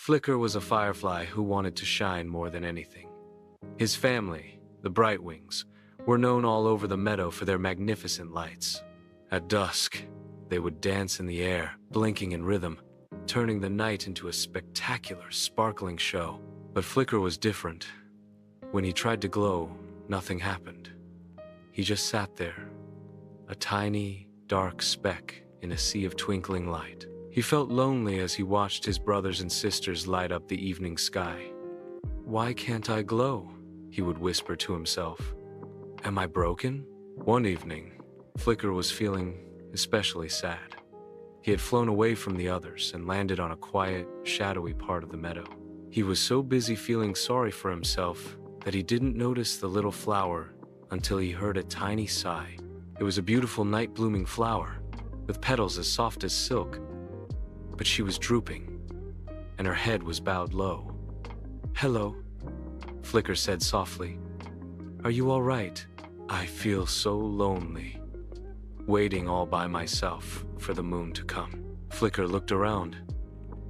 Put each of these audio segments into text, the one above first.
Flicker was a firefly who wanted to shine more than anything. His family, the Brightwings, were known all over the meadow for their magnificent lights. At dusk, they would dance in the air, blinking in rhythm, turning the night into a spectacular, sparkling show. But Flicker was different. When he tried to glow, nothing happened. He just sat there, a tiny, dark speck in a sea of twinkling light. He felt lonely as he watched his brothers and sisters light up the evening sky. "Why can't I glow?" he would whisper to himself. "Am I broken?" One evening, Flicker was feeling especially sad. He had flown away from the others and landed on a quiet, shadowy part of the meadow. He was so busy feeling sorry for himself that he didn't notice the little flower until he heard a tiny sigh. It was a beautiful night-blooming flower, with petals as soft as silk, but she was drooping, and her head was bowed low. "Hello," Flicker said softly. "Are you all right? I feel so lonely, waiting all by myself for the moon to come." Flicker looked around.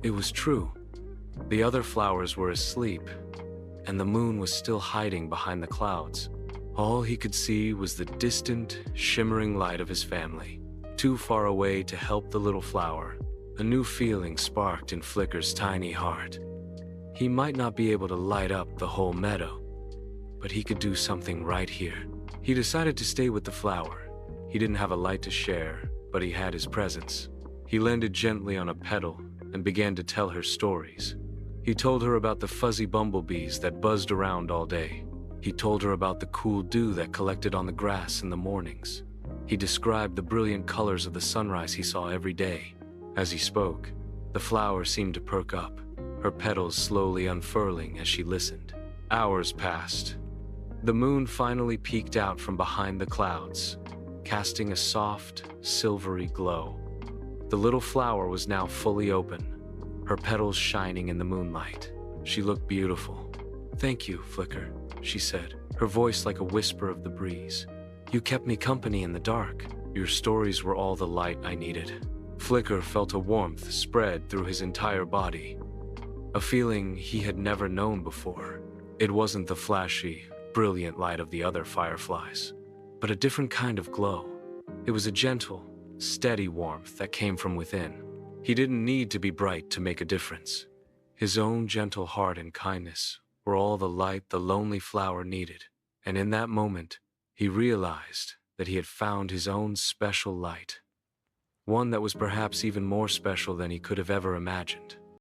It was true. The other flowers were asleep, and the moon was still hiding behind the clouds. All he could see was the distant, shimmering light of his family, too far away to help the little flower. A new feeling sparked in Flicker's tiny heart. He might not be able to light up the whole meadow, but he could do something right here. He decided to stay with the flower. He didn't have a light to share, but he had his presence. He landed gently on a petal and began to tell her stories. He told her about the fuzzy bumblebees that buzzed around all day. He told her about the cool dew that collected on the grass in the mornings. He described the brilliant colors of the sunrise he saw every day. As he spoke, the flower seemed to perk up, her petals slowly unfurling as she listened. Hours passed. The moon finally peeked out from behind the clouds, casting a soft, silvery glow. The little flower was now fully open, her petals shining in the moonlight. She looked beautiful. "Thank you, Flicker," she said, her voice like a whisper of the breeze. "You kept me company in the dark. Your stories were all the light I needed." Flicker felt a warmth spread through his entire body, a feeling he had never known before. It wasn't the flashy, brilliant light of the other fireflies, but a different kind of glow. It was a gentle, steady warmth that came from within. He didn't need to be bright to make a difference. His own gentle heart and kindness were all the light the lonely flower needed, and in that moment, he realized that he had found his own special light, one that was perhaps even more special than he could have ever imagined.